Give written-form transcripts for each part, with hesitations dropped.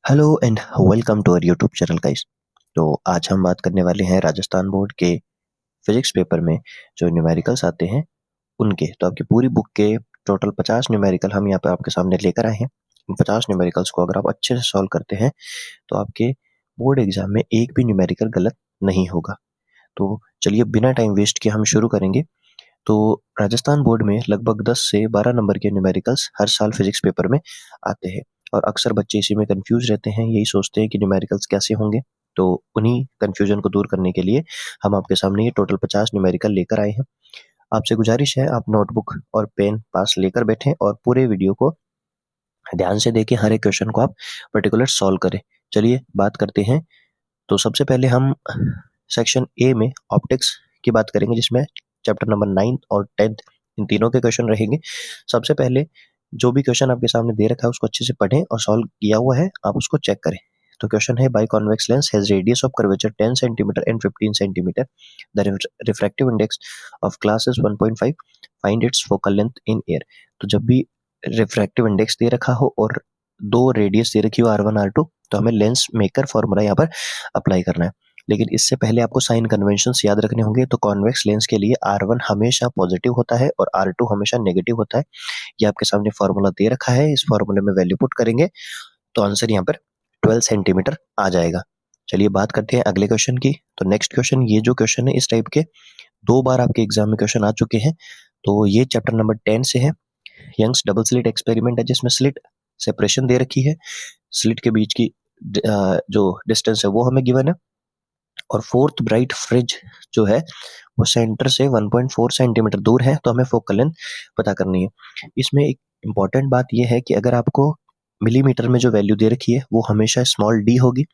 Hello and welcome to our YouTube channel guys. तो आज हम बात करने वाले हैं राजस्थान बोर्ड के फिजिक्स पेपर में जो न्यूमेरिकल्स आते हैं उनके। तो आपकी पूरी बुक के टोटल 50 न्यूमेरिकल हम यहाँ पे आपके सामने लेकर आए हैं। इन 50 न्यूमेरिकल्स को अगर आप अच्छे से सॉल्व करते हैं तो आपके बोर्ड एग्जाम में एक भी न्यूमेरिकल गलत नहीं होगा। तो चलिए बिना टाइम वेस्ट किए हम शुरू करेंगे। तो राजस्थान बोर्ड में लगभग 10 से 12 नंबर के न्यूमेरिकल्स हर साल फिजिक्स पेपर में आते हैं और अक्सर बच्चे इसी में कंफ्यूज रहते हैं, यही सोचते हैं कि न्यूमेरिकल्स कैसे होंगे। तो उन्हीं कंफ्यूजन को दूर करने के लिए हम आपके सामने ये टोटल 50 न्यूमेरिकल लेकर आए हैं। आपसे गुजारिश है आप नोटबुक और पेन पास लेकर बैठें और पूरे वीडियो को ध्यान से देखें, हर एक क्वेश्चन को आप पर्टिकुलर सॉल्व करें। चलिए बात करते हैं। तो सबसे पहले हम सेक्शन ए में ऑप्टिक्स की बात करेंगे, जिसमें चैप्टर नंबर 9 और 10 इन तीनों के क्वेश्चन रहेंगे। सबसे पहले जो भी क्वेश्चन आपके सामने दे रखा है उसको अच्छे से पढ़ें और सॉल्व किया हुआ है आप उसको चेक करें। तो क्वेश्चन है, by convex lens has radius of curvature 10 centimetre and 15 centimetre, the refractive index of glass is 1.5, find its focal length in air. तो जब भी रिफ्रैक्टिव इंडेक्स दे रखा हो और दो रेडियस दे रखी हो R1 R2, तो हमें लेंस मेकर फॉर्मूला यहाँ पर अप्लाई करना है। लेकिन इससे पहले आपको साइन कन्वेंशंस याद रखने होंगे। तो कॉन्वेक्स लेंस के लिए R1 हमेशा पॉजिटिव होता है और R2 हमेशा नेगेटिव होता है। ये आपके सामने फॉर्मूला दे रखा है, इस फॉर्मूले में वैल्यू पुट करेंगे तो आंसर यहाँ पर 12 सेंटीमीटर आ जाएगा। चलिए बात करते हैं अगले क्वेश्चन की। तो नेक्स्ट क्वेश्चन, ये जो क्वेश्चन है इस टाइप के 2 बार आपके एग्जाम में क्वेश्चन आ चुके हैं। तो ये चैप्टर नंबर 10 से है। यंग्स डबल स्लिट एक्सपेरिमेंट है, जिसमें स्लिट सेपरेशन दे रखी है, स्लिट के बीच की जो डिस्टेंस है वो हमें गिवन है, और फोर्थ ब्राइट फ्रिंज जो है वो सेंटर से 1.4 सेंटीमीटर दूर है। तो हमें फोकल लेंथ पता करनी है। इसमें एक इम्पॉर्टेंट बात यह है कि अगर आपको मिलीमीटर में जो वैल्यू दे रखी है वो हमेशा स्मॉल डी होगी,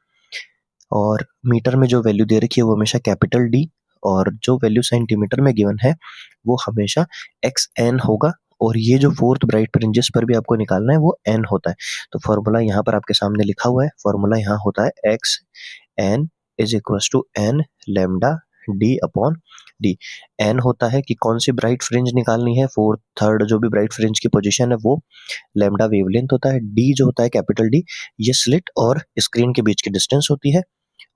और मीटर में जो वैल्यू दे रखी है वो हमेशा कैपिटल डी, और जो वैल्यू सेंटीमीटर में गिवन है वो हमेशा एक्स एन होगा। और ये जो फोर्थ ब्राइट फ्रिंजेस पर भी आपको निकालना है वो एन होता है। तो फॉर्मूला यहाँ पर आपके सामने लिखा हुआ है। फॉर्मूला यहाँ होता है X N is equal to N lambda D upon D. N होता है कि कौन सी ब्राइट फ्रिंज निकालनी है, फोर्थ थर्ड जो भी ब्राइट फ्रिंज की पोजीशन है वो। लेमडा वेवलेंथ होता है। डी जो होता है कैपिटल डी, ये स्लिट और स्क्रीन के बीच की डिस्टेंस होती है।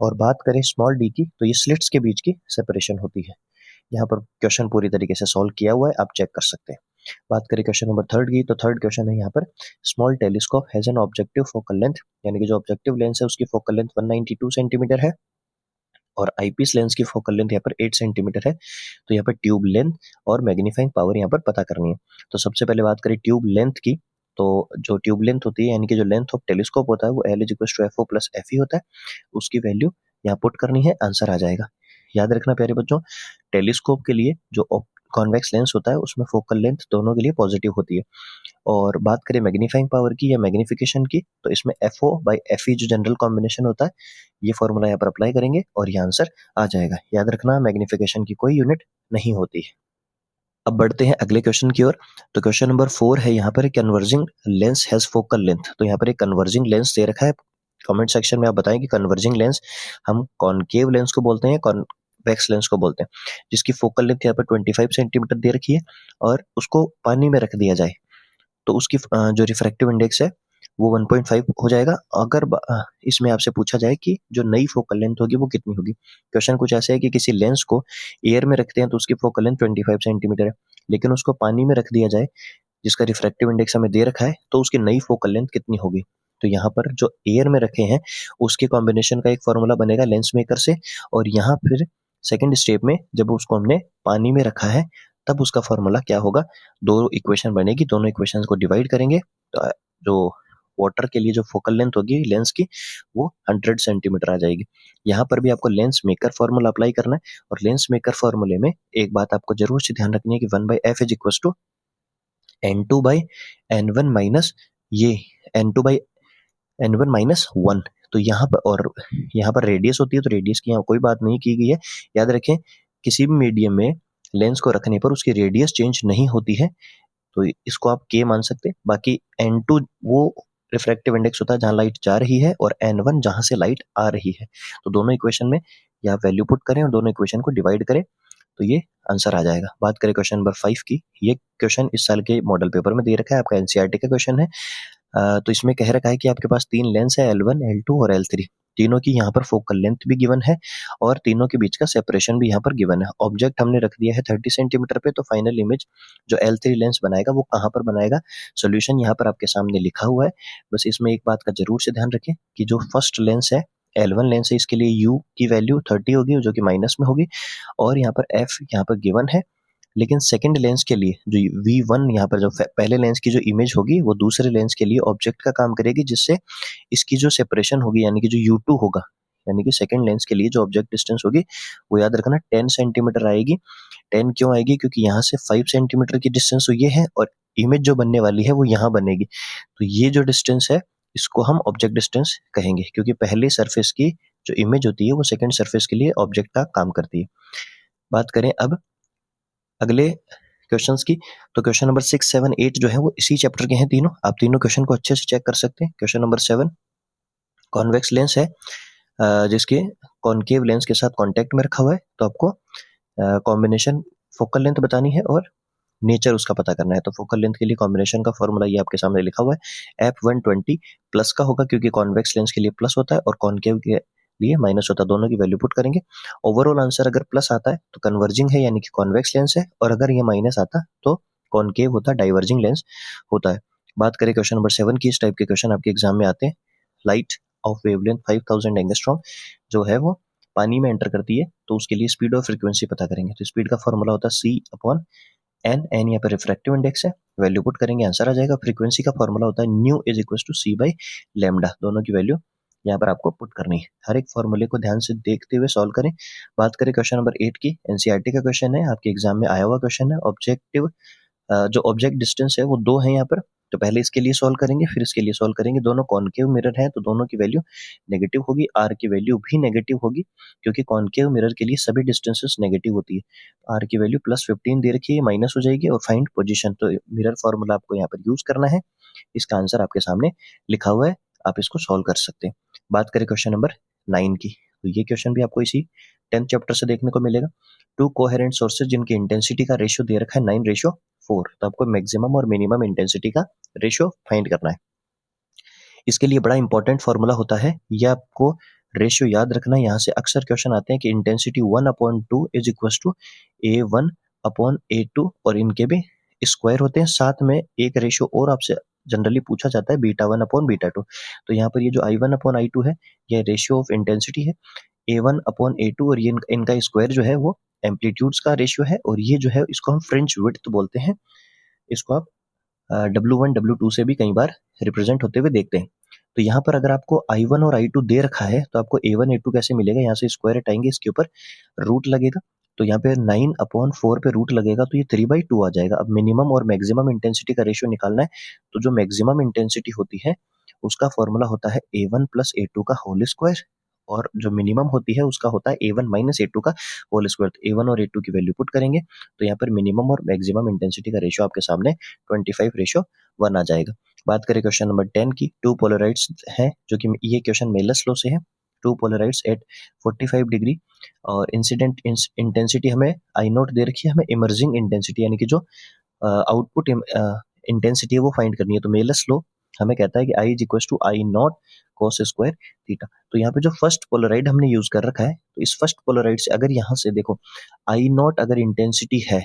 और बात करें स्मॉल डी की, तो ये स्लिट्स के बीच की सेपरेशन होती है। यहाँ पर क्वेश्चन पूरी तरीके से सॉल्व किया हुआ है, आप चेक कर सकते हैं। बात करें क्वेश्चन नंबर 3 की, तो थर्ड क्वेश्चन है यहाँ पर, small telescope has an objective focal length, यानी कि जो ऑब्जेक्टिव लेंस है उसकी फोकल लेंथ 192 सेंटीमीटर है और आईपीस लेंस की फोकल लेंथ यहाँ पर 8 सेंटीमीटर है। तो यहाँ पर ट्यूब लेंथ और मैग्नीफाइंग पावर यहाँ पर पता करनी है। तो सबसे पहले बात करें ट्यूब लेंथ की। तो जो ट्यूब लेंथ होती है, यानी कि जो लेंथ ऑफ टेलीस्कोप होता है वो L = FO + FE होता है। उसकी वैल्यू यहाँ पुट करनी है, आंसर आ जाएगा। याद रखना प्यारे बच्चों, टेलीस्कोप के लिए जो कॉन्वेक्स लेंस होता है उसमें फोकल लेंथ दोनों के लिए पॉजिटिव होती है। और बात करें मैग्नीफाइंग पावर की या मैग्निफिकेशन की, तो इसमें FO/FE जो जनरल कॉम्बिनेशन होता है, ये फॉर्मूला यहाँ पर अप्लाई करेंगे और ये आंसर आ जाएगा। याद रखना मैग्निफिकेशन की कोई यूनिट नहीं होती है। अब बढ़ते हैं अगले क्वेश्चन की ओर। तो क्वेश्चन नंबर 4 है यहाँ पर, converging lens has focal length. तो यहाँ पर एक कन्वर्जिंग लेंस दे रखा है। कमेंट सेक्शन में आप बताएं कि कन्वर्जिंग लेंस हम कॉनकेव लेंस को बोलते हैं, कॉन्वेक्स लेंस को बोलते हैं, जिसकी फोकल लेंथ यहाँ पर 25 सेंटीमीटर दे रखी है और उसको पानी में रख दिया जाए तो उसकी जो रिफ्रैक्टिव इंडेक्स है वो 1.5 हो जाएगा। अगर इसमें आपसे पूछा जाए कि जो नई फोकल लेंथ होगी वो कितनी होगी। क्वेश्चन कुछ ऐसे है कि किसी लेंस को एयर में रखते हैं तो उसकी फोकल लेंथ 25 सेंटीमीटर है, लेकिन उसको पानी में रख दिया जाए जिसका रिफ्रैक्टिव इंडेक्स हमें दे रखा है तो उसकी नई फोकल लेंथ कितनी होगी। तो यहाँ पर जो एयर में रखे हैं उसके कॉम्बिनेशन का एक फॉर्मूला बनेगा लेंस मेकर से, और यहाँ फिर सेकेंड स्टेप में जब उसको हमने पानी में रखा है तब उसका फॉर्मूला क्या होगा, दो इक्वेशन बनेगी, दोनों इक्वेशन को डिवाइड करेंगे तो जो वाटर के लिए जो फोकल लेंथ होगी लेंस की वो 100 सेंटीमीटर आ जाएगी। यहाँ पर भी आपको लेंस मेकर फॉर्मूला अप्लाई करना है, और लेंस मेकर फॉर्मूले में एक बात आपको जरूर से ध्यान रखनी है कि 1/f is equal to N2/N1 minus ये N2/N1 - 1। तो यहाँ पर, और यहाँ पर रेडियस होती है तो रेडियस की यहाँ कोई बात नहीं की गई है। याद रखें किसी भी मीडियम में लेंस को रखने पर उसकी रेडियस चेंज नहीं होती है, तो इसको आप K मान सकते हैं। बाकी N2 वो रिफ्रैक्टिव इंडेक्स होता है जहां लाइट जा रही है, और N1 जहां से लाइट आ रही है। तो दोनों इक्वेशन में या वैल्यू पुट करें और दोनों इक्वेशन को डिवाइड करें तो ये आंसर आ जाएगा। बात करें क्वेश्चन नंबर 5 की। ये क्वेश्चन इस साल के मॉडल पेपर में दे रखा है, आपका एनसीईआरटी का क्वेश्चन है। तो इसमें कह रखा है कि आपके पास 3 लेंस है L1, L2 और L3, तीनों की यहाँ पर फोकल लेंथ भी गिवन है और तीनों के बीच का सेपरेशन भी यहाँ पर गिवन है। ऑब्जेक्ट हमने रख दिया है 30 सेंटीमीटर पे, तो फाइनल इमेज जो L3 लेंस बनाएगा वो कहाँ पर बनाएगा, सोल्यूशन यहाँ पर आपके सामने लिखा हुआ है। बस इसमें एक बात का जरूर से ध्यान रखें कि जो फर्स्ट लेंस है L1 लेंस है, इसके लिए U की वैल्यू 30 होगी जो कि माइनस में होगी, और यहाँ पर F यहाँ पर गिवन है। लेकिन सेकंड लेंस के लिए जो V1 यहाँ पर जो पहले लेंस की जो इमेज होगी वो दूसरे लेंस के लिए ऑब्जेक्ट का काम करेगी, जिससे इसकी जो सेपरेशन होगी यानी कि जो U2 होगा, यानी कि सेकंड लेंस के लिए जो ऑब्जेक्ट डिस्टेंस होगी वो याद रखना 10 सेंटीमीटर आएगी। 10 क्यों आएगी, क्योंकि यहाँ से 5 सेंटीमीटर की डिस्टेंस तो ये है और इमेज जो बनने वाली है वो यहाँ बनेगी, तो ये जो डिस्टेंस है इसको हम ऑब्जेक्ट डिस्टेंस कहेंगे, क्योंकि पहले सरफेस की जो इमेज होती है वो सेकंड सरफेस के लिए ऑब्जेक्ट का काम करती है। बात करें अब अगले क्वेश्चंस की, तो क्वेश्चन नंबर 6, 7, 8 जो है वो इसी चैप्टर के हैं तीनों। आप तीनों क्वेश्चन को अच्छे से चेक कर सकते हैं। क्वेश्चन नंबर 7, कॉन्वेक्स लेंस है जिसके कॉनकेव लेंस के साथ कांटेक्ट में रखा हुआ है, तो आपको कॉम्बिनेशन फोकल लेंथ बतानी है और नेचर उसका पता करना है। तो फोकल लेंथ के लिए कॉम्बिनेशन का फॉर्मूला ये आपके सामने लिखा हुआ है, F120 प्लस का होगा क्योंकि कॉन्वेक्स लेंस के लिए प्लस होता है और कॉनकेव के लिए माइनस होता है, दोनों की वैल्यू पुट करेंगे। ओवरऑल आंसर अगर प्लस आता है तो कन्वर्जिंग है यानी कि कॉन्वेक्स लेंस है, और अगर ये माइनस आता तो कॉनकेव होता है, डाइवर्जिंग लेंस होता है। बात करें क्वेश्चन नंबर 7 की, इस टाइप के क्वेश्चन आपके एग्जाम में आते हैं। लाइट ऑफ वेवलेंथ 5000 एंगस्ट्रॉम जो है वो पानी में एंटर करती है, तो उसके लिए स्पीड और फ्रीक्वेंसी पता करेंगे। तो स्पीड का फॉर्मूला होता है C/N, N यहाँ पर रिफ्रैक्टिव इंडेक्स है, वैल्यू पुट करेंगे आंसर आ जाएगा। फ्रीक्वेंसी का फॉर्मूला होता है new is equal to C/λ, दोनों की वैल्यू यहाँ पर आपको पुट करनी है। हर एक फॉर्मूले को ध्यान से देखते हुए सॉल्व करें। बात करें क्वेश्चन नंबर 8 की, एनसीईआरटी का क्वेश्चन है, आपके एग्जाम में आया हुआ क्वेश्चन है। ऑब्जेक्टिव जो ऑब्जेक्ट डिस्टेंस है वो 2 है यहाँ पर, तो पहले इसके लिए सॉल्व करेंगे फिर इसके लिए सॉल्व करेंगे। दोनों कॉनकेव मिरर हैं तो दोनों की वैल्यू नेगेटिव होगी, आर की वैल्यू भी नेगेटिव होगी क्योंकि कॉनकेव मिरर के लिए सभी डिस्टेंसेस नेगेटिव होती है। आर की वैल्यू +15 दे रखी है, माइनस हो जाएगी, और फाइंड पोजीशन, तो मिरर फॉर्मूला आपको यहाँ पर यूज करना है। इसका आंसर आपके सामने लिखा हुआ है, आप इसको सॉल्व कर सकते हैं। बात करें क्वेश्चन नंबर 9 की, तो ये क्वेश्चन भी आपको इसी 10th चैप्टर से देखने को मिलेगा। 2 कोहेरेंट सोर्सेज जिनकी इंटेंसिटी का रेशियो दे रखा है 9:4, तो आपको मैक्सिमम और मिनिमम इंटेंसिटी का रेशियो फाइंड करना है। इसके लिए बड़ा इंपॉर्टेंट फॉर्मूला होता है, यह आपको रेशियो याद रखना है। यहाँ से अक्सर क्वेश्चन आते हैं कि intensity 1/2 is equal to A1/A2, और इनके भी स्क्वायर होते हैं। साथ में एक रेशियो और आपसे जनरली पूछा जाता है, β1/β2। तो यहाँ पर ये जो I1/I2 है यह रेशियो ऑफ इंटेंसिटी है, A1/A2, और ये इनका स्क्वायर जो है वो एम्पलीट्यूड्स का रेशियो है, और ये जो है इसको हम फ्रिंज विड्थ बोलते हैं। इसको आप W1 W2 से भी कई बार रिप्रेजेंट होते हुए देखते हैं। तो यहाँ पर अगर आपको I1 और I2 दे रखा है तो आपको A1 A2 कैसे मिलेगा, यहाँ से स्क्वायर हटाएंगे, इसके ऊपर रूट लगेगा, तो यहाँ पे 9/4 पे रूट लगेगा तो ये 3/2 आ जाएगा। अब मिनिमम और मैक्सिमम इंटेंसिटी का रेशियो निकालना है, तो जो मैक्सिमम इंटेंसिटी होती है उसका फॉर्मूला होता है A1 + A2 का होल स्क्वायर, और जो मिनिमम होती है उसका होता है A1 - A2 का होल स्क्वायर। तो A1 और A2 की वैल्यू पुट करेंगे तो यहाँ पर मिनिमम और मैक्सिमम इंटेंसिटी का रेशियो आपके सामने 25:1 आ जाएगा। बात करें क्वेश्चन नंबर 10 की, 2 पोलराइड्स हैं, जो कि ये क्वेश्चन मेलस लॉ से है। 2 पोलराइड्स एट 45 डिग्री, और इंसिडेंट इंटेंसिटी हमें I0 दे रखी है, हमें इमर्जिंग इंटेंसिटी यानी कि जो आउटपुट इंटेंसिटी है वो फाइंड करनी है। तो मेलस लॉ हमें कहता है कि I = I0 cos square theta. तो यहाँ पे जो फर्स्ट पोलराइड हमने यूज कर रखा है, तो इस फर्स्ट पोलराइड से अगर यहाँ से देखो I0 अगर इंटेंसिटी है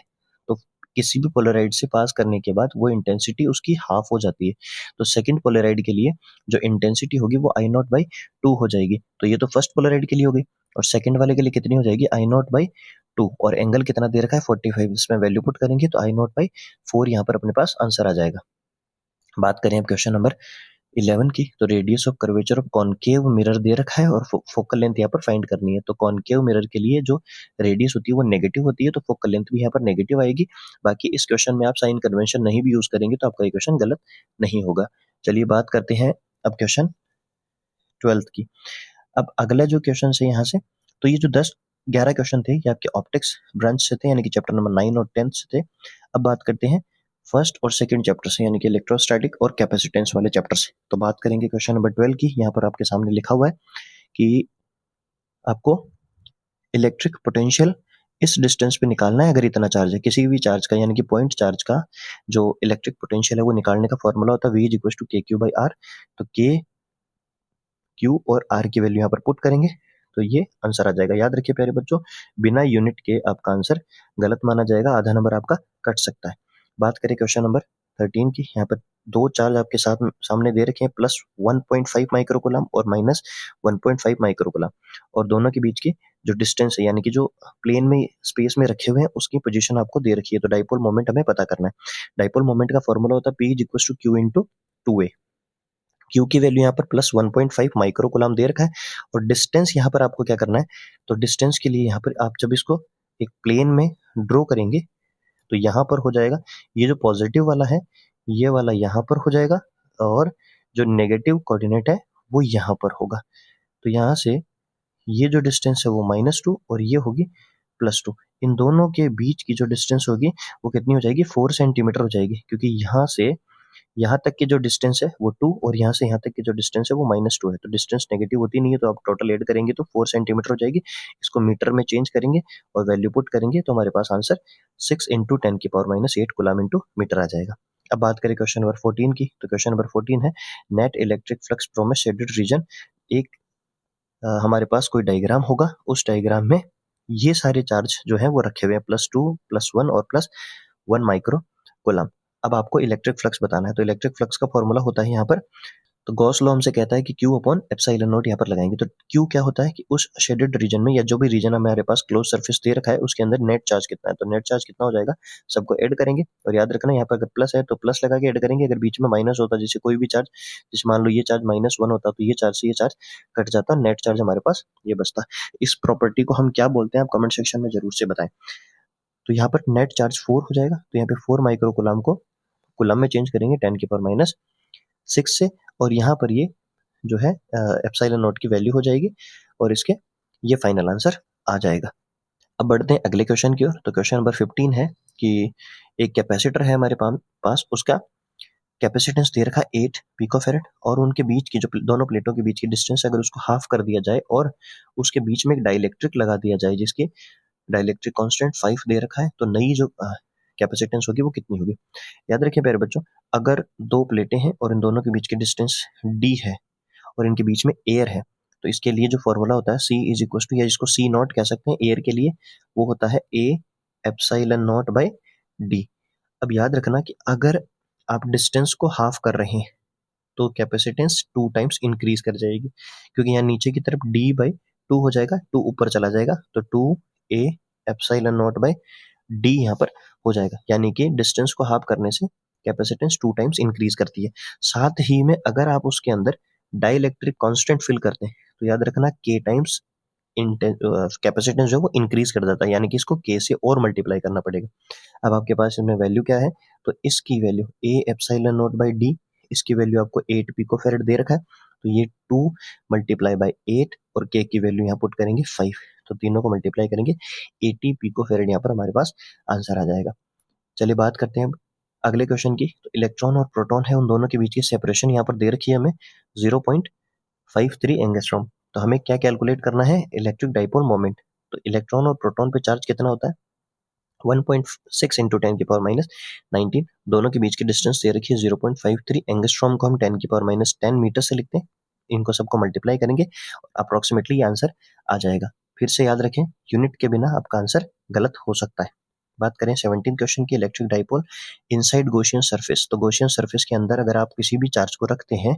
तो किसी भी पोलराइड से पास करने के बाद वो इंटेंसिटी उसकी हाफ हो जाती है। तो सेकंड पोलराइड के लिए जो इंटेंसिटी होगी वो I0/2 हो जाएगी। तो ये तो फर्स्ट पोलराइड के लिए हो गई, और सेकंड वाले के लिए कितनी हो जाएगी, I0/2, और एंगल कितना दे रखा है 45, इसमें वैल्यू पुट करेंगे तो I0/4 यहाँ पर अपने पास आंसर आ जाएगा। बात करें अब क्वेश्चन नंबर 11 की, तो radius of curvature of concave mirror दे रखा है और फोकल लेंथ यहाँ पर फाइंड करनी है। तो कॉनकेव मिरर के लिए जो रेडियस होती है वो नेगेटिव होती है, तो फोकल लेंथ भी यहाँ पर नेगेटिव आएगी। बाकी इस क्वेश्चन में आप साइन कन्वेंशन नहीं भी यूज करेंगे तो आपका ये क्वेश्चन गलत नहीं होगा। चलिए बात करते हैं अब क्वेश्चन 12 की। अब अगला जो क्वेश्चन है यहाँ से, तो ये जो 10-11 क्वेश्चन थे ये आपके ऑप्टिक्स ब्रांच से थे, यानी कि चैप्टर नंबर 9 और 10 से थे। अब बात करते हैं फर्स्ट और सेकंड चैप्टर से, यानी कि इलेक्ट्रोस्टैटिक और कैपेसिटेंस वाले चैप्टर से। तो बात करेंगे क्वेश्चन नंबर 12 की। यहाँ पर आपके सामने लिखा हुआ है कि आपको इलेक्ट्रिक पोटेंशियल इस डिस्टेंस पे निकालना है अगर इतना चार्ज है किसी भी चार्ज का, यानी कि पॉइंट चार्ज का जो इलेक्ट्रिक पोटेंशियल है वो निकालने का फॉर्मूला होता है V इज इक्वल टू के क्यू बाई आर। तो के क्यू और आर की वैल्यू यहाँ पर पुट करेंगे तो ये आंसर आ जाएगा। याद रखिए प्यारे बच्चों, बिना यूनिट के आपका आंसर गलत माना जाएगा, आधा नंबर आपका कट सकता है। बात करें क्वेश्चन नंबर 13 की। यहाँ पर दो चार्ज आपके साथ सामने दे रखे हैं, प्लस 1.5 माइक्रोकूलम और माइनस 1.5 माइक्रोकूलम, और दोनों के बीच की जो डिस्टेंस है यानी कि जो प्लेन में स्पेस में रखे हुए हैं उसकी पोजीशन आपको दे रखी है। तो डाइपोल मोमेंट हमें पता करना है। डाइपोल मोमेंट का फॉर्मूला होता है P is equal to Q into 2a। Q की वैल्यू यहाँ पर प्लस 1.5 माइक्रोकूलम दे रखा है, और डिस्टेंस यहाँ पर आपको क्या करना है, तो डिस्टेंस के लिए यहाँ पर आप जब इसको एक प्लेन में ड्रॉ करेंगे तो यहाँ पर हो जाएगा, ये जो पॉजिटिव वाला है ये वाला यहाँ पर हो जाएगा, और जो नेगेटिव कोऑर्डिनेट है वो यहाँ पर होगा। तो यहाँ से ये जो डिस्टेंस है वो -2 और ये होगी +2। इन दोनों के बीच की जो डिस्टेंस होगी वो कितनी हो जाएगी, 4 सेंटीमीटर हो जाएगी, क्योंकि यहाँ से यहाँ तक की जो डिस्टेंस है वो 2 और यहाँ से यहाँ तक की जो डिस्टेंस है वो -2 है। तो डिस्टेंस नेगेटिव होती नहीं है, तो आप टोटल ऐड करेंगे तो 4 सेंटीमीटर हो जाएगी। इसको मीटर में चेंज करेंगे और वैल्यू पुट करेंगे तो हमारे पास answer 6 into 10⁻⁸ coulomb into metre आ जाएगा। अब बात करें क्वेश्चन नंबर 14 की। तो क्वेश्चन नंबर 14 है net electric flux from A shaded region. एक हमारे पास कोई डायग्राम होगा, उस डायग्राम में ये सारे चार्ज जो है वो रखे हुए हैं, +2 +1 और +1 माइक्रोकूलम। अब आपको इलेक्ट्रिक फ्लक्स बताना है। तो इलेक्ट्रिक फ्लक्स का फॉर्मूला होता है यहाँ पर, तो गॉस लॉ हमसे कहता है कि Q अपॉन एप्सिलॉन नॉट यहाँ पर लगाएंगे। तो Q क्या होता है कि उस शेडेड रीजन में या जो भी रीजन हमारे पास क्लोज सरफेस दे रखा है उसके अंदर नेट चार्ज कितना है। तो नेट चार्ज कितना हो जाएगा, सबको ऐड करेंगे, और याद रखना यहाँ पर अगर प्लस है तो प्लस लगा के ऐड करेंगे, अगर बीच में माइनस होता जैसे कोई भी चार्ज, जैसे मान लो ये चार्ज -1 होता तो ये चार्ज से ये चार्ज कट जाता, नेट चार्ज हमारे पास ये बचता। इस प्रॉपर्टी को हम क्या बोलते हैं आप कमेंट सेक्शन में जरूर से बताएं। तो यहाँ पर नेट चार्ज 4 हो जाएगा, तो यहाँ पे 4 माइक्रोकूलम को कूलम में चेंज करेंगे 10⁻⁶ से, और यहाँ पर ये जो है एप्सिलॉन नॉट की वैल्यू हो जाएगी, और इसके ये फाइनल आंसर आ जाएगा। अब बढ़ते हैं अगले क्वेश्चन की ओर। तो क्वेश्चन नंबर 15 है कि एक कैपेसिटर है हमारे पास, उसका कैपेसिटेंस दे रखा 8 पिकोफैरेड, और उनके बीच की जो दोनों प्लेटों के बीच की डिस्टेंस अगर उसको हाफ कर दिया जाए और उसके बीच में एक डाइलेक्ट्रिक लगा दिया जाए जिसकी डाइलेक्ट्रिक कांस्टेंट 5 दे रखा है, तो नई जो कैपेसिटेंस होगी वो कितनी होगी। याद रखिए प्यारे बच्चों, अगर दो प्लेटें हैं और इन दोनों के बीच की डिस्टेंस d है और इनके बीच में एयर है, तो इसके लिए जो फॉर्मूला होता है C इज इक्वल टू, या जिसको C नॉट कह सकते हैं एयर के लिए, वो होता है A epsilon not by D। अब याद रखना कि अगर आप डिस्टेंस को हाफ कर रहे हैं तो कैपेसिटेंस 2 टाइम्स इंक्रीज कर जाएगी, क्योंकि यहाँ नीचे की तरफ D/2 हो जाएगा, 2 ऊपर चला जाएगा, तो 2A epsilon not by D यहाँ पर हो जाएगा, यानी कि डिस्टेंस को हाफ करने से कैपेसिटेंस 2 टाइम्स इंक्रीज करती है। साथ ही में अगर आप उसके अंदर डाइलेक्ट्रिक कांस्टेंट फिल करते हैं तो याद रखना K टाइम्स कैपेसिटेंस जो है वो इंक्रीज कर जाता है, यानी कि इसको K से और मल्टीप्लाई करना पड़ेगा। अब आपके पास इसमें वैल्यू क्या है, तो इसकी value A epsilon not by D, इसकी वैल्यू आपको 8 पिकोफैरेड दे रखा है, तो ये 2 मल्टीप्लाई बाई 8 और K की वैल्यू यहाँ पुट करेंगे 5, तो तीनों को मल्टीप्लाई करेंगे 80 पिकोफैरेड यहाँ पर हमारे पास आंसर आ जाएगा। चलिए बात करते हैं अब अगले क्वेश्चन की। तो इलेक्ट्रॉन और प्रोटॉन है, उन दोनों के बीच की सेपरेशन यहाँ पर दे रखी है हमें 0.53 एंगस्ट्रॉम। तो हमें क्या कैलकुलेट करना है, इलेक्ट्रिक डाइपोल मोमेंट। तो इलेक्ट्रॉन और प्रोटॉन पे चार्ज कितना होता है, 1.6 इंटू 10⁻⁹, दोनों के बीच की डिस्टेंस दे रखी है 0.53 एंगस्ट्रॉम को हम 10⁻10 मीटर से लिखते हैं, इनको सबको मल्टीप्लाई करेंगे, अप्रोक्सीमेटली ये आंसर आ जाएगा। फिर से याद रखें, यूनिट के बिना आपका आंसर गलत हो सकता है। बात करें 17 क्वेश्चन की, electric dipole inside Gaussian surface. तो गॉसियन सरफेस के अंदर अगर आप किसी भी चार्ज को रखते हैं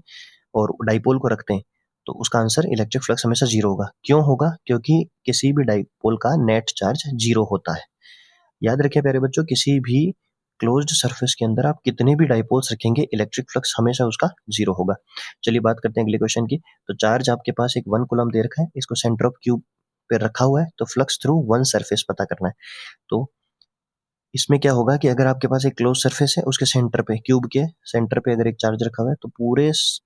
और डाइपोल को रखते हैं तो उसका आंसर इलेक्ट्रिक फ्लक्स हमेशा 0 होगा। क्यों होगा, क्योंकि किसी भी डाइपोल का नेट चार्ज 0 होता है। याद रखिए प्यारे बच्चों, किसी भी क्लोज्ड सरफेस के अंदर आप कितने भी डाइपोल्स रखेंगे इलेक्ट्रिक फ्लक्स हमेशा उसका 0 होगा। चलिए बात करते हैं अगले क्वेश्चन की। तो चार्ज आपके पास एक 1 कूलम दे रखा है, इसको सेंटर ऑफ क्यूब पे रखा हुआ है, तो फ्लक्स थ्रू 1 सरफेस पता करना है। तो इसमें क्या होगा कि अगर आपके पास एक क्लोज सरफेस है, उसके सेंटर पे, क्यूब के सेंटर पे अगर एक चार्ज रखा हुआ है, तो पूरे इस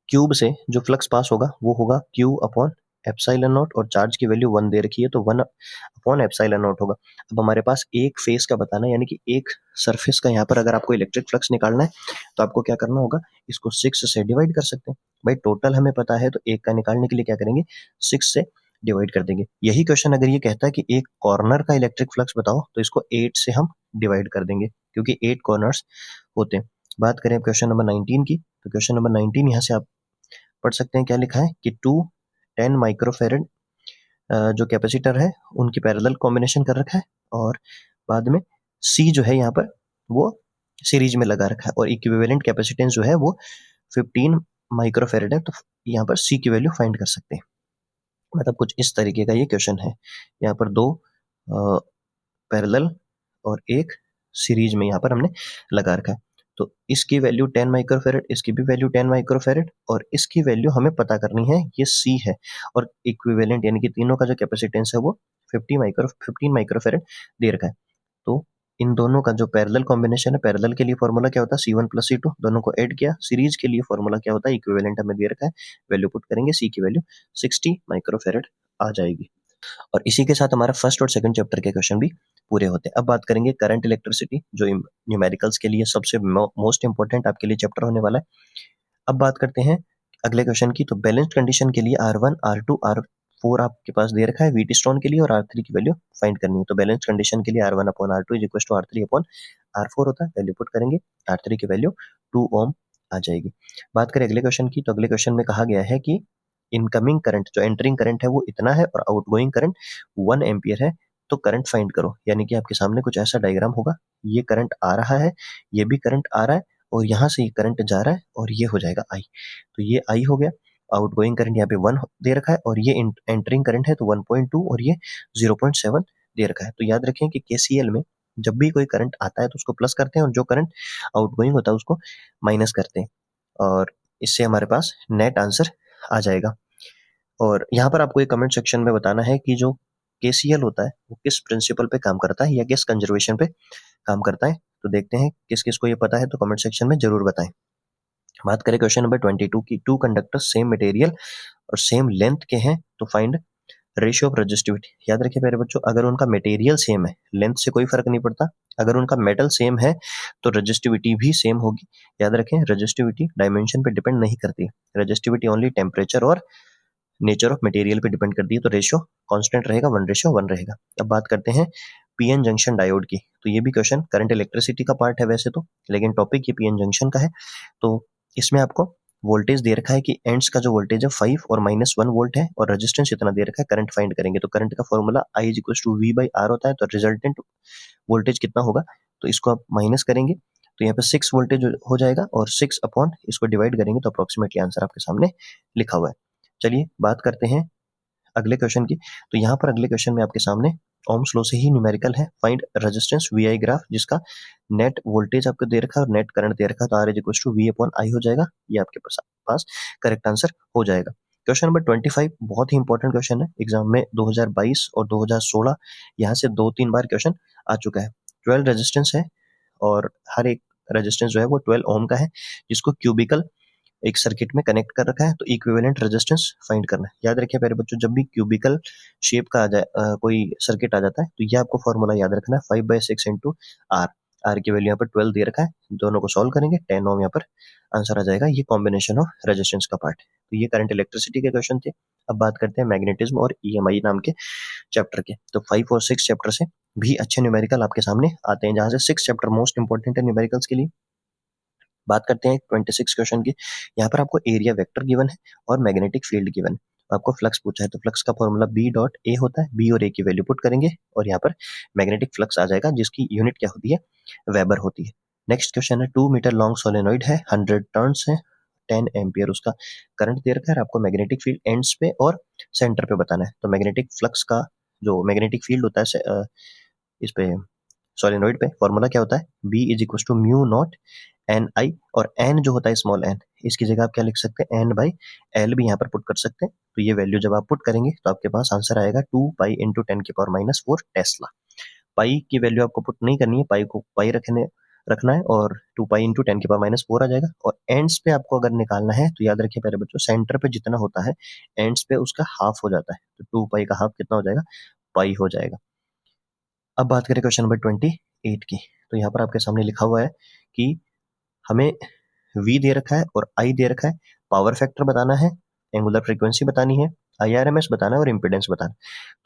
क्यूब से जो फ्लक्स पास होगा वो होगा Q अपॉन एप्सिलॉन नॉट, और चार्ज की वैल्यू 1 दे रखी है तो 1 अपॉन एप्सिलॉन नॉट होगा। अब हमारे पास एक फेस का बताना है, यानी कि एक सरफेस का यहाँ पर अगर आपको इलेक्ट्रिक फ्लक्स निकालना है तो आपको क्या करना होगा, इसको 6 से डिवाइड कर सकते हैं। भाई टोटल हमें पता है, तो एक का निकालने के लिए क्या करेंगे, 6 से डिवाइड कर देंगे। यही क्वेश्चन अगर ये कहता है कि एक कॉर्नर का इलेक्ट्रिक फ्लक्स बताओ, तो इसको 8 से हम डिवाइड कर देंगे, क्योंकि 8 कॉर्नर्स होते हैं। बात करें क्वेश्चन नंबर 19 की, तो क्वेश्चन नंबर 19 यहाँ से आप पढ़ सकते हैं, क्या लिखा है कि 10 माइक्रोफेरेड जो कैपेसिटर है उनकी पैरेलल कॉम्बिनेशन कर रखा है, और बाद में सी जो है यहाँ पर वो सीरीज में लगा रखा है, और इक्विवेलेंट कैपेसिटेंस जो है वो 15 माइक्रोफेरेड है। तो यहाँ पर सी की वैल्यू फाइंड कर सकते हैं। मतलब कुछ इस तरीके का ये क्वेश्चन है। यहाँ पर 2 पैरेलल और एक सीरीज में यहाँ पर हमने लगा रखा है। तो इसकी वैल्यू 10 माइक्रोफेरेड, इसकी भी वैल्यू 10 माइक्रोफेरेड, और इसकी वैल्यू हमें पता करनी है, ये सी है, और इक्विवेलेंट यानी कि तीनों का जो कैपेसिटेंस है वो 15 माइक्रोफेरेड दे रखा है। तो इन दोनों का जो पैरेलल कॉम्बिनेशन है, पैरेलल के लिए फॉर्मूला क्या होता है, C1 प्लस C2, दोनों को ऐड किया। सीरीज के लिए फॉर्मूला क्या होता है, इक्विवेलेंट हमें दे रखा है, वैल्यू पुट करेंगे, सी की वैल्यू 60 माइक्रोफेरेड आ जाएगी। और इसी के साथ हमारा फर्स्ट और सेकंड चैप्टर के क्वेश्चन भी पूरे होते हैं। अब बात करेंगे करंट इलेक्ट्रिसिटी, जो न्यूमेरिकल्स के लिए सबसे मोस्ट इंपॉर्टेंट आपके लिए चैप्टर होने वाला है। अब बात करते हैं अगले क्वेश्चन की। तो बैलेंस्ड कंडीशन के लिए R1, R2, R4 आपके पास दे रखा है व्हीट स्टोन के लिए, और R3 की वैल्यू फाइंड करनी है। तो बैलेंस्ड कंडीशन के लिए R1 upon R2 is equal to R3 upon R4 होता है। वैल्यू पुट करेंगे, R3 की वैल्यू 2 ओम आ जाएगी। बात करें अगले क्वेश्चन की, तो अगले क्वेश्चन में कहा गया है कि इनकमिंग करंट, जो एंटरिंग करंट है वो इतना है, और आउटगोइंग करंट 1 एम्पियर है, तो करंट फाइंड करो। यानी कि आपके सामने कुछ ऐसा डायग्राम होगा, ये करंट आ रहा है, ये भी करंट आ रहा है, और यहाँ से ये करंट जा रहा है, और ये हो जाएगा आई। तो ये आई हो गया। आउटगोइंग करंट यहाँ पे 1 दे रखा है, और ये एंटरिंग करंट है तो 1.2, और ये 0.7 दे रखा है। तो याद रखें कि केसीएल में जब भी कोई करंट आता है तो उसको प्लस करते हैं, और जो करंट आउटगोइंग होता है उसको माइनस करते हैं, और इससे हमारे पास नेट आंसर आ जाएगा। और यहाँ पर आपको एक कमेंट सेक्शन में बताना है कि जो केसीएल होता है वो किस प्रिंसिपल पे काम करता है, या किस कंजर्वेशन पे काम करता है। तो देखते हैं किस किस को ये पता है, तो कमेंट सेक्शन में जरूर बताएं। बात करें क्वेश्चन नंबर 22 की, 2 कंडक्टर्स सेम मटेरियल और सेम लेंथ के हैं, तो फाइंड रेशियो ऑफ रेजिस्टिविटी। याद रखिए मेरे बच्चों, अगर उनका मटेरियल सेम है, लेंथ से कोई फर्क नहीं पड़ता। अगर उनका मेटल सेम है तो रेजिस्टिविटी भी सेम होगी। याद रखें, रेजिस्टिविटी डायमेंशन पे डिपेंड नहीं करती, रेजिस्टिविटी ओनली टेम्परेचर और नेचर ऑफ मटेरियल पे डिपेंड करती है। तो रेशियो कांस्टेंट रहेगा, 1:1 रहेगा। अब बात करते हैं पीएन जंक्शन डायोड की। तो ये भी क्वेश्चन करंट इलेक्ट्रिसिटी का पार्ट है वैसे तो, लेकिन टॉपिक ये पीएन जंक्शन का है। तो इसमें आपको वोल्टेज दे रखा है कि एंड्स का जो वोल्टेज है 5 और -1 वोल्ट है, और रेजिस्टेंस इतना दे रखा है। करंट फाइंड करेंगे, तो करंट का फॉर्मूला I = V/R होता है। तो रिजल्टेंट वोल्टेज कितना होगा, तो इसको आप माइनस करेंगे, तो यहाँ पे 6 वोल्टेज हो जाएगा, और 6 अपॉन इसको डिवाइड करेंगे, तो अप्रोक्सीमेटली आंसर आपके सामने लिखा हुआ है। चलिए बात करते हैं अगले क्वेश्चन की। तो यहाँ पर अगले क्वेश्चन में आपके सामने ओम्स लॉ से ही न्यूमेरिकल है, फाइंड रेजिस्टेंस VI ग्राफ, जिसका नेट वोल्टेज आपको दे रखा है और नेट करंट दे रखा है। तो R = V/I हो जाएगा। ये आपके पास करेक्ट आंसर हो जाएगा। क्वेश्चन नंबर 25 बहुत ही इंपॉर्टेंट क्वेश्चन है, एग्जाम में 2022 और 2016 यहाँ से 2-3 बार क्वेश्चन आ चुका है। 12 रेजिस्टेंस है, और हर एक रेजिस्टेंस जो है वो 12 ओम का है, जिसको क्यूबिकल एक सर्किट में कनेक्ट कर रखा है। तो इक्विवेलेंट रेजिस्टेंस फाइंड करना है। याद रखिए प्यारे बच्चों, जब भी क्यूबिकल शेप का आ जाए कोई सर्किट आ जाता है, तो ये आपको फॉर्मूला याद रखना है, 5/6 × R। R की वैल्यू यहाँ पर 12 दे रखा है, दोनों को सॉल्व करेंगे, 10 ओम यहाँ पर आंसर आ जाएगा। ये कॉम्बिनेशन ऑफ रेजिस्टेंस का पार्ट है। तो ये करंट इलेक्ट्रिसिटी के क्वेश्चन थे। अब बात करते हैं मैग्नेटिज्म और EMI नाम के चैप्टर के। तो 5 और 6 चैप्टर से भी अच्छे न्यूमेरिकल आपके सामने आते हैं, जहां से 6 चैप्टर मोस्ट इंपॉर्टेंट है न्यूमेरिकल्स के लिए। बात करते हैं 26 क्वेश्चन की। यहाँ पर आपको एरिया वेक्टर गिवन है और मैग्नेटिक फील्ड गिवन है। आपको फ्लक्स पूछा है, तो फ्लक्स का फॉर्मूला B.A होता है। B और A की वैल्यू पुट करेंगे, और यहाँ पर मैग्नेटिक फ्लक्स आ जाएगा, जिसकी यूनिट क्या होती है, वेबर होती है। नेक्स्ट क्वेश्चन है, 2 मीटर लॉन्ग सोलेनॉइड है, 100 टर्न्स है, 10 एम्पियर उसका करंट दे रखा है। आपको मैग्नेटिक फील्ड एंड्स पे और सेंटर पे बताना है। तो मैग्नेटिक फ्लक्स का जो मैग्नेटिक फील्ड होता है इस पे सोलेनॉइड पे, फॉर्मूला क्या होता है, B = μ0 Ni, और n जो होता है स्मॉल n, इसकी जगह आप क्या लिख सकते हैं, N/L भी यहाँ पर पुट कर सकते हैं। तो ये वैल्यू जब आप पुट करेंगे तो आपके पास आंसर आएगा 2 पाई × 10⁻⁻⁴ टेस्ला। पाई की वैल्यू आपको पुट नहीं करनी है, पाई को पाई रखना है, और 2 पाई × 10⁻⁴ आ जाएगा। और एंड्स पे आपको अगर निकालना है, तो याद रखिए प्यारे बच्चों, सेंटर पे जितना होता है एंड्स पे उसका हाफ हो जाता है। तो 2 पाई का हाफ कितना हो जाएगा, पाई हो जाएगा। अब बात करें क्वेश्चन नंबर 28 की। तो यहाँ पर आपके सामने लिखा हुआ है कि हमें V दे रखा है और I दे रखा है, पावर फैक्टर बताना है, एंगुलर फ्रीक्वेंसी बतानी है, IRMS बताना है और इम्पीडेंस बताना।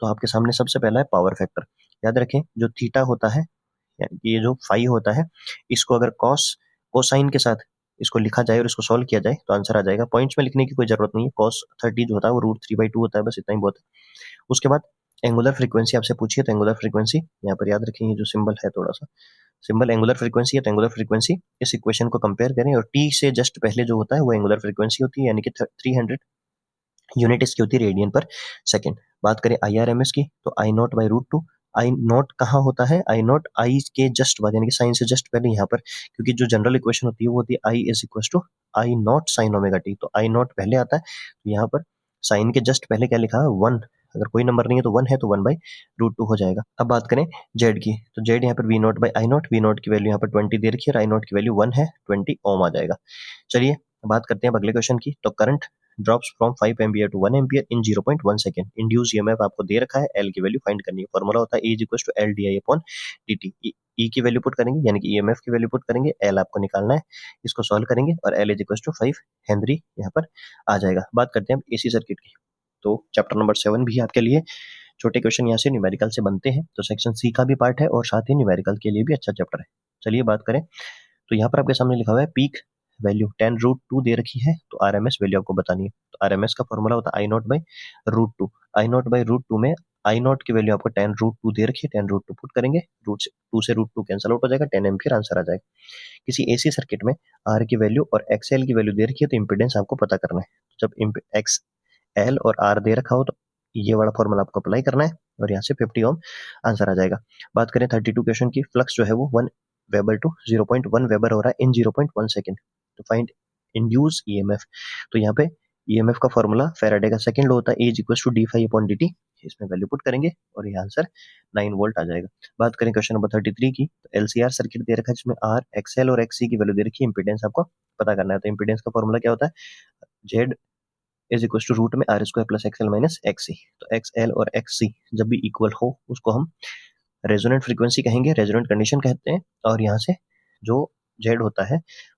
तो आपके सामने सबसे पहला है पावर फैक्टर। याद रखें जो थीटा होता है, यानी कि ये जो फाई होता है, इसको अगर कोसाइन के साथ इसको लिखा जाए और इसको सॉल्व किया जाए तो आंसर आ जाएगा। पॉइंट्स में लिखने की कोई जरूरत नहीं है। cos 30 जो होता है वो √3/2 होता है, बस इतना ही बहुत है। उसके बाद एंगुलर फ्रीक्वेंसी आपसे पूछिए, तो एंगुलर फ्रीक्वेंसी यहाँ पर याद रखें, ये जो सिंबल है थोड़ा सा सिंबल एंगुलर फ्रीक्वेंसी है, तो एंगुलर फ्रीक्वेंसी इस इक्वेशन को कंपेयर करें और टी से जस्ट पहले जो होता है वो एंगुलर फ्रीक्वेंसी होती है, यानी कि 300 यूनिट इसकी होती है रेडियन पर सेकेंड। बात करें IRMS की, तो I0/√2। आई नॉट कहाँ होता है? आई नॉट आई के जस्ट बाद, यानी कि साइन से जस्ट पहले यहाँ पर, क्योंकि जो जनरल इक्वेशन होती है वो होती है I is equal to I naught sine omega T, तो आई नॉट पहले आता है। तो यहाँ पर साइन के जस्ट पहले क्या लिखा है? 1। अगर कोई नंबर नहीं है तो 1 है, तो 1/√2 हो जाएगा। अब बात करें जेड की, तो जेड यहाँ पर V0/I0, V0 की वैल्यू यहाँ पर 20 दे रखी है और I0 की वैल्यू 1 है, 20 ओम आ जाएगा। चलिए बात करते हैं अब अगले क्वेश्चन की। तो current drops from 5 ampere to 1 ampere in 0.1 second. Induce EMF आपको दे रखा है, एल की वैल्यू फाइंड करनी है। फॉर्मूला होता है E is equal to L D I upon dt। E की वैल्यू पुट करेंगे, यानी कि ईएमएफ की वैल्यू पुट करेंगे, एल आपको निकालना है, इसको सॉल्व करेंगे और L is equal to 5 henry यहाँ पर आ जाएगा। बात करते हैं अब एसी सर्किट की। तो चैप्टर नंबर 7 भी आपके लिए छोटे क्वेश्चन यहाँ से न्यूमेरिकल से बनते हैं, तो सेक्शन सी का भी पार्ट है और साथ ही न्यूमेरिकल के लिए भी अच्छा चैप्टर है। चलिए बात करें, तो यहाँ पर आपके सामने लिखा हुआ है पीक वैल्यू 10√2 दे रखी है, तो आरएमएस वैल्यू आपको बतानी है। तो आरएमएस का फॉर्मूला होता है I0/√2। I0/√2 में I0 की वैल्यू आपको 10√2 दे रखी है, 10√2 पुट करेंगे, √2 से √2 कैंसिल आउट हो जाएगा, 10 एम्पियर आंसर आ जाएगा। किसी एसी सर्किट में आर की वैल्यू और एक्सएल की वैल्यू दे रखी है, तो इम्पीडेंस आपको पता करना है। जब एक्सएल और आर दे रखा हो तो ये वाला फॉर्मूला आपको अप्लाई करना है और यहाँ से 50 ओम आंसर आ जाएगा। बात करें 32 क्वेश्चन की, फ्लक्स जो है वो 1 वेबर टू 0.1 वेबर हो रहा है इन 0.1 सेकेंड। तो फाइंड इंड्यूस ईएमएफ। तो यहाँ पे ईएमएफ का फॉर्मूला फैराडे का सेकंड लॉ होता है, E is equal to d∅/dt। इसमें वैल्यू पुट करेंगे और ये आंसर 9 वोल्ट आ जाएगा। बात करें क्वेश्चन नंबर 33 की, तो एलसीआर सर्किट दे रखा है जिसमें आर, एक्सएल और एक्ससी की वैल्यू दे रखी है, इंपीडेंस आपको पता करना है। तो इंपीडेंस का फॉर्मूला क्या होता है? Z is equal to root में R square plus XL minus XC. तो एक्सएल और एक्ससी जब भी इक्वल हो उसको हम रेजोनेंट फ्रीक्वेंसी कहेंगे, रेजोनेंट कंडीशन कहते हैं, और यहाँ से जो जेड होता है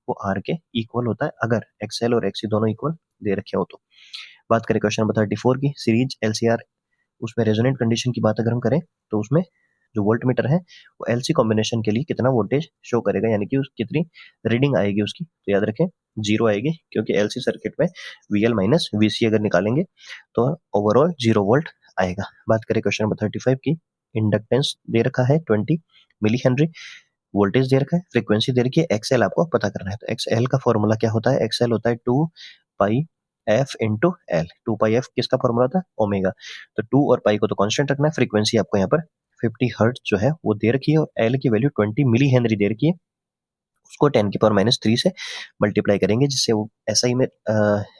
वो आर के इक्वल होता है अगर एक्सएल और एक्ससी दोनों इक्वल दे रखे हो तो। बात करें क्वेश्चन नंबर 34 की, सीरीज एलसीआर, उसमें रेजोनेंट कंडीशन की बात अगर हम करें तो उसमें जो वोल्ट मीटर है वो एलसी कॉम्बिनेशन के लिए कितना वोल्टेज शो करेगा, यानी कि कितनी रीडिंग आएगी उसकी। तो याद रखें 0 आएगी, क्योंकि एलसी सर्किट में वीएल माइनस वीसी अगर निकालेंगे तो ओवरऑल 0 वोल्ट आएगा। बात करें क्वेश्चन नंबर 35 की, इंडक्टेंस दे रखा है 20 मिली हेनरी, वोल्टेज दे रखा है, फ्रीक्वेंसी दे रखी है, एक्सएल आपको पता करना है। तो एक्सएल का फॉर्मूला क्या होता है? एक्सएल होता है 2πf इंटू एल। 2πf किसका फॉर्मूला था? ओमेगा। तो 2 और पाई को तो कांस्टेंट रखना है, फ्रीक्वेंसी आपको यहाँ पर 50 हर्ट्ज जो है वो दे रखी है और एल की वैल्यू 20 मिली हेनरी दे रखी है, उसको 10⁻³ से मल्टीप्लाई करेंगे, जिससे वो एसआई में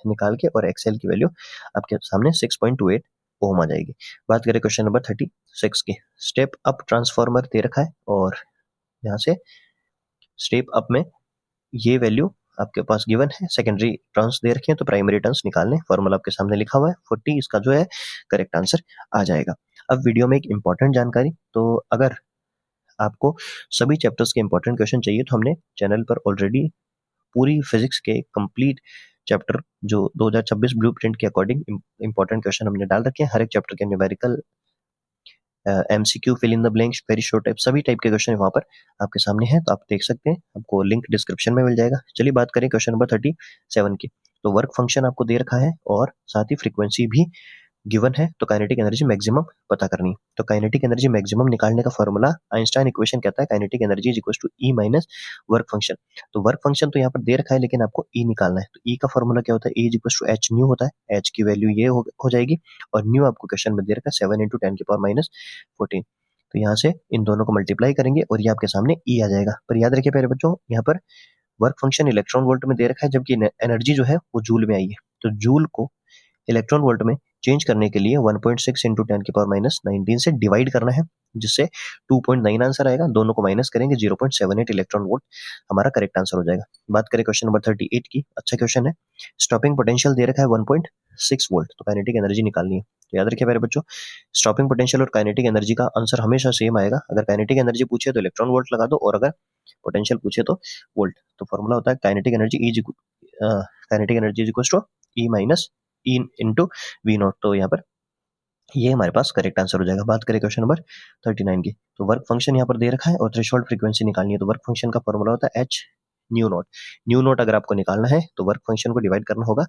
निकाल के और एक्सएल की वैल्यू आपके सामने 6.28 ओम आ जाएगी। बात करें क्वेश्चन नंबर 36 की, स्टेप अप ट्रांसफार्मर दे रखा है और यहाँ से स्टेप अप में ये वैल्यू आपके पास गिवन है, सेकेंडरी टर्न्स दे रखे हैं, तो प्राइमरी टर्न्स निकालने, फॉर्मूला आपके सामने लिखा हुआ है 40, इसका जो है करेक्ट आंसर आ जाएगा। अब वीडियो में एक इंपॉर्टेंट जानकारी, तो अगर आपको सभी चैप्टर्स के इंपॉर्टेंट क्वेश्चन चाहिए तो हमने चैनल पर ऑलरेडी पूरी फिजिक्स के कंप्लीट चैप्टर जो 2026 ब्लूप्रिंट के अकॉर्डिंग इंपॉर्टेंट क्वेश्चन हमने डाल रखे हैं। हर एक चैप्टर के numerical, MCQ, fill in the blanks, very short type, सभी टाइप के क्वेश्चन वहां पर आपके सामने हैं, तो आप देख सकते हैं, आपको लिंक डिस्क्रिप्शन में मिल जाएगा। चलिए बात करें क्वेश्चन नंबर 37 की, तो वर्क फंक्शन आपको दे रखा है और साथ ही फ्रीक्वेंसी भी गिवन है, तो काइनेटिक एनर्जी मैक्सिमम पता करनी है। तो काइनेटिक एनर्जी मैक्सिमम निकालने का फॉर्मूला आइंस्टाइन इक्वेशन कहता है kinetic energy is equal to E minus work function. तो वर्क फंक्शन तो यहाँ पर दे रखा है, लेकिन आपको ई निकालना है। तो ई का फॉर्मूला क्या होता है? E is equal to H nu होता है, एच की वैल्यू ये हो जाएगी और न्यू आपको क्वेश्चन में दे रखा है 7 × 10⁻⁴। तो यहाँ से इन दोनों को मल्टीप्लाई करेंगे और ये आपके सामने ई आ जाएगा। पर याद रखिए प्यारे बच्चों, यहाँ पर वर्क फंक्शन इलेक्ट्रॉन वोल्ट में दे रखा है, जबकि एनर्जी जो है वो जूल में आई है। तो जूल को इलेक्ट्रॉन वोल्ट में चेंज करने के लिए 1.6 × 10⁻⁹ से डिवाइड करना है, जिससे 2.9 आंसर आएगा। दोनों को माइनस करेंगे, 0.78 इलेक्ट्रॉन वोल्ट हमारा करेक्ट आंसर हो जाएगा। बात करें क्वेश्चन नंबर 38 की, अच्छा क्वेश्चन है। स्टॉपिंग पोटेंशियल दे रखा है 1.6 वोल्ट, तो काइनेटिक एनर्जी निकालनी है। तो याद रखिए मेरे बच्चों, स्टॉपिंग पोटेंशियल और काइनेटिक एनर्जी का आंसर हमेशा सेम आएगा। अगर काइनेटिक एनर्जी पूछे तो इलेक्ट्रॉन वोल्ट लगा दो, और अगर पोटेंशियल पूछे तो वोल्ट। तो फॉर्मूला होता है kinetic energy is equal to E minus E into V naught. तो यहाँ पर ये हमारे पास करेक्ट आंसर हो जाएगा। बात करें क्वेश्चन नंबर 39 की, तो वर्क फंक्शन यहाँ पर दे रखा है और थ्रेशोल्ड फ्रीक्वेंसी निकालनी है। तो वर्क फंक्शन का फॉर्मूला होता है H new not. New not अगर आपको निकालना है तो वर्क फंक्शन को डिवाइड करना होगा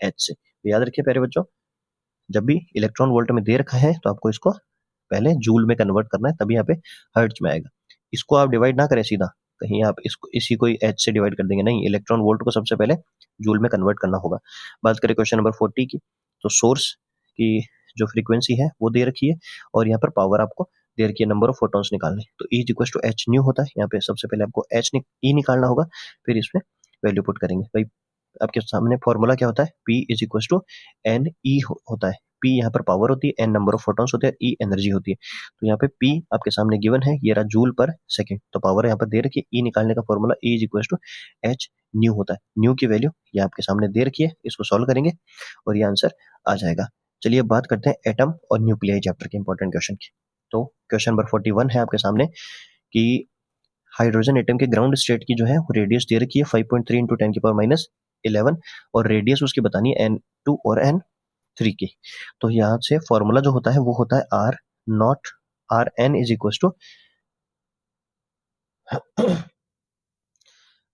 एच से। तो याद रखिए प्यारे बच्चों, जब भी इलेक्ट्रॉन वोल्ट में दे रखा है तो आपको इसको पहले जूल में कन्वर्ट करना है, तभी यहाँ पे हर्ट्ज में आएगा। इसको आप डिवाइड ना करें सीधा, कहीं आप इसको इसी को एच से डिवाइड कर देंगे, नहीं, इलेक्ट्रॉन वोल्ट को सबसे पहले जूल में कन्वर्ट करना होगा। बात करें क्वेश्चन नंबर 40 की, तो सोर्स की जो फ्रीक्वेंसी है वो दे रखी है और यहाँ पर पावर आपको दे रखी है, नंबर ऑफ फोटॉन्स निकालने। तो E equal to H nu होता है, यहाँ पे सबसे पहले आपको ई निकालना होगा, फिर इसमें वैल्यू पुट करेंगे। भाई आपके सामने फॉर्मूला क्या होता है, P is equal to N E होता है। P यहाँ पर पावर होती है, N नंबर ऑफ फोटॉन्स होते हैं, E एनर्जी होती है। तो यहाँ पे P आपके सामने गिवन है, ये रहा जूल पर सेकंड। तो पावर यहाँ पर दे रखी है, E निकालने का formula E is equal to H nu होता है। न्यू की वैल्यू ये आपके सामने दे रखी है, इसको सॉल्व करेंगे और ये आंसर आ जाएगा। चलिए बात करते हैं एटम और न्यूक्लियाई चैप्टर के इंपॉर्टेंट क्वेश्चन की। तो क्वेश्चन नंबर 41 है आपके सामने कि हाइड्रोजन एटम के ग्राउंड स्टेट की जो है वो रेडियस दे रखी है 5.3 इंटू 10 की पावर माइनस 11 और रेडियस उसकी बतानी है N2 और N3 की। तो यहाँ से फॉर्मूला जो होता है वो होता है R naught R N is equal to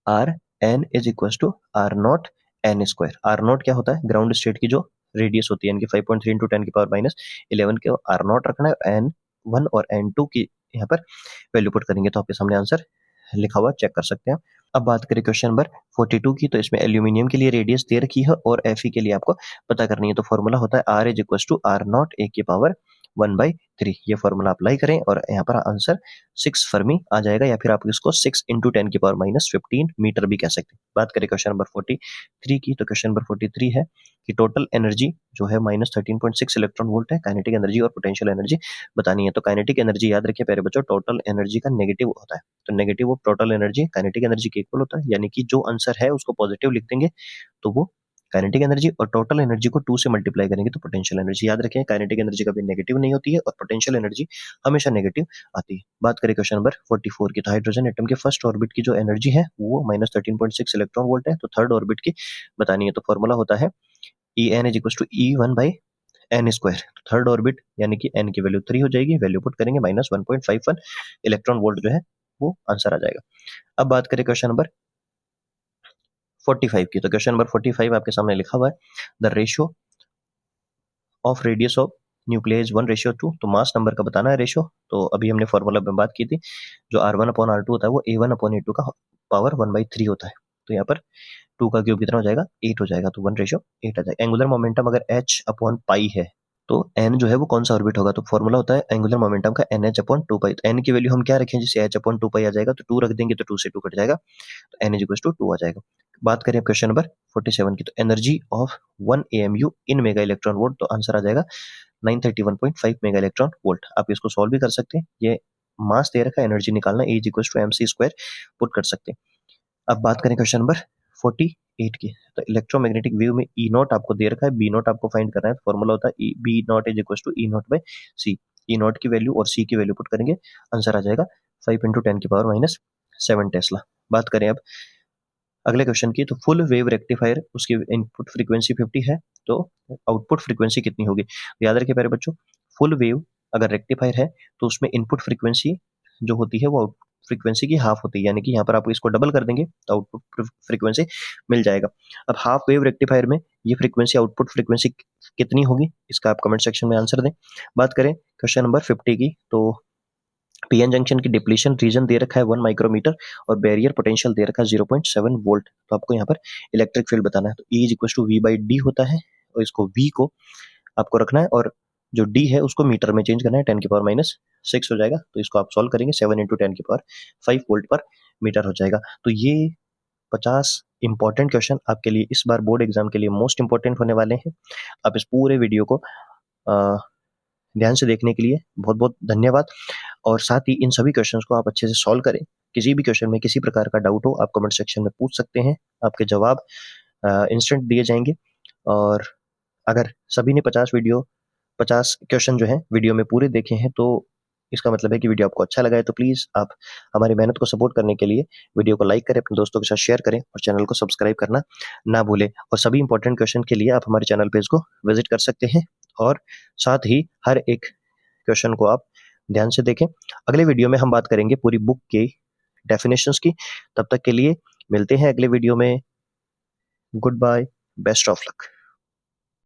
R N is equal to R naught N square. R naught क्या होता है, ग्राउंड स्टेट की जो रेडियस होती है यानी कि 5.3 इंटू 10 की पावर माइनस 11 के आर नॉट रखना है, N1 और N2 की यहाँ पर वैल्यू पुट करेंगे तो आपके सामने आंसर लिखा हुआ चेक कर सकते हैं। अब बात करें क्वेश्चन नंबर 42 की, तो इसमें एल्यूमिनियम के लिए रेडियस दे रखी है और Fe के लिए आपको पता करनी है। तो फॉर्मूला होता है R is equal to R naught A की पावर 1/3। ये फॉर्मूला अप्लाई करें और यहाँ पर आंसर 6 फर्मी आ जाएगा, या फिर आप इसको 6 इंटू 10 की पावर माइनस 15 मीटर भी कह सकते हैं। बात करें क्वेश्चन नंबर 43 की, तो क्वेश्चन नंबर 43 है कि टोटल एनर्जी जो है माइनस 13.6 इलेक्ट्रॉन वोल्ट है, काइनेटिक एनर्जी और पोटेंशियल एनर्जी बतानी है। तो काइनेटिक एनर्जी याद रखिए प्यारे बच्चों, टोटल एनर्जी का नेगेटिव होता है। तो negative of total energy kinetic energy के इक्वल होता है, यानी कि जो आंसर है उसको पॉजिटिव लिख देंगे तो वो काइनेटिक एनर्जी, और टोटल एनर्जी को 2 से मल्टीप्लाई करेंगे तो पोटेंशियल एनर्जी। याद रखें काइनेटिक एनर्जी कभी नेगेटिव नहीं होती है और पोटेंशियल एनर्जी हमेशा नेगेटिव आती है। बात करें क्वेश्चन नंबर 44 की, तो हाइड्रोजन एटम के फर्स्ट ऑर्बिट की जो एनर्जी है वो माइनस 13.6 इलेक्ट्रॉन वोल्ट है। तो थर्ड ऑर्बिट की बतानी है। तो फॉर्मूला होता है E N is equal to E1/n square. Third orbit यानी कि n की वैल्यू 3 हो जाएगी, वैल्यू पुट करेंगे माइनस 1.51 इलेक्ट्रॉन वोल्ट जो है वो आंसर आ जाएगा। अब बात करें क्वेश्चन नंबर 45 की, तो क्वेश्चन नंबर 45 आपके सामने लिखा हुआ है the ratio of radius of nucleus is 1:2। तो मास नंबर का बताना है रेशियो। तो अभी हमने फॉर्मूला में बात की थी, जो R1/R2 होता है वो A1/A2 का पावर 1/3 होता है। तो यहाँ पर 2 का क्यूब कितना हो जाएगा, 8 हो जाएगा, तो 1:8 आ जाएगा। एंगुलर मोमेंटम अगर h/पाई है तो n जो है वो कौन सा ऑर्बिट होगा, तो फॉर्मूला होता है एंगुलर मोमेंटम का NH/2 पाई। तो n की वैल्यू हम क्या रखें, जैसे h/2 पाई आ जाएगा तो 2 रख देंगे तो 2 से 2 कट जाएगा, तो n इज इक्वल टू 2 आ जाएगा। बात करें क्वेश्चन नंबर 47 की, तो energy of 1 AMU in mega electron volt, तो आंसर आ जाएगा 931.5 मेगा इलेक्ट्रॉन वोल्ट। आप इसको सॉल्व भी कर सकते हैं, ये मास दे रखा है, एनर्जी निकालना E is equal to MC square put कर सकते हैं। अब बात करें क्वेश्चन नंबर 48 की, तो इलेक्ट्रोमैग्नेटिक वेव में ई नॉट आपको दे रखा है, बी नॉट आपको फाइंड करना है। फॉर्मूला होता है B naught is equal to E naught by C. E naught की वैल्यू और सी की वैल्यू पुट करेंगे, आंसर आ जाएगा 5 इंटू 10 की पावर माइनस 7 टेस्ला। बात करें अब अगले क्वेश्चन की, तो फुल वेव रेक्टिफायर उसकी इनपुट फ्रीक्वेंसी 50 है, तो आउटपुट फ्रीक्वेंसी कितनी होगी। याद रखिए प्यारे बच्चों, फुल वेव अगर रेक्टिफायर है तो उसमें इनपुट फ्रीक्वेंसी जो होती है वो आउटपुट फ्रीक्वेंसी की हाफ होती है, यानी कि यहाँ पर आप इसको डबल कर देंगे तो आउटपुट फ्रीक्वेंसी मिल जाएगा। अब हाफ वेव रेक्टिफायर में ये फ्रीक्वेंसी आउटपुट फ्रीक्वेंसी कितनी होगी, इसका आप कमेंट सेक्शन में आंसर दें। बात करें क्वेश्चन नंबर 50 की, तो पीएन जंक्शन की डिप्लीशन रीजन दे रखा है 1 माइक्रोमीटर और बैरियर पोटेंशियल दे रखा है 0.7 वोल्ट। तो आपको यहाँ पर इलेक्ट्रिक फील्ड बताना है। तो E is equal to V/D होता है और इसको V को आपको रखना है और जो D है उसको मीटर में चेंज करना है, 10 की पावर माइनस 6 हो जाएगा। तो इसको आप सॉल्व करेंगे 7 इंटू 10 की पावर 5 वोल्ट पर मीटर हो जाएगा। तो ये 50 इंपॉर्टेंट क्वेश्चन आपके लिए इस बार बोर्ड एग्जाम के लिए मोस्ट इंपॉर्टेंट होने वाले हैं। आप इस पूरे वीडियो को ध्यान से देखने के लिए बहुत बहुत धन्यवाद, और साथ ही इन सभी क्वेश्चंस को आप अच्छे से सॉल्व करें। किसी भी क्वेश्चन में किसी प्रकार का डाउट हो आप कमेंट सेक्शन में पूछ सकते हैं, आपके जवाब इंस्टेंट दिए जाएंगे। और अगर सभी ने 50 क्वेश्चन जो है वीडियो में पूरे देखे हैं तो इसका मतलब है कि वीडियो आपको अच्छा लगा है, तो प्लीज़ आप हमारी मेहनत को सपोर्ट करने के लिए वीडियो को लाइक करें, अपने दोस्तों के साथ शेयर करें और चैनल को सब्सक्राइब करना ना भूलें। और सभी इंपॉर्टेंट क्वेश्चन के लिए आप हमारे चैनल पेज को विजिट कर सकते हैं और साथ ही हर एक क्वेश्चन को आप ध्यान से देखें। अगले वीडियो में हम बात करेंगे पूरी बुक की डेफिनेशंस की। तब तक के लिए मिलते हैं अगले वीडियो में। Good bye, best of luck.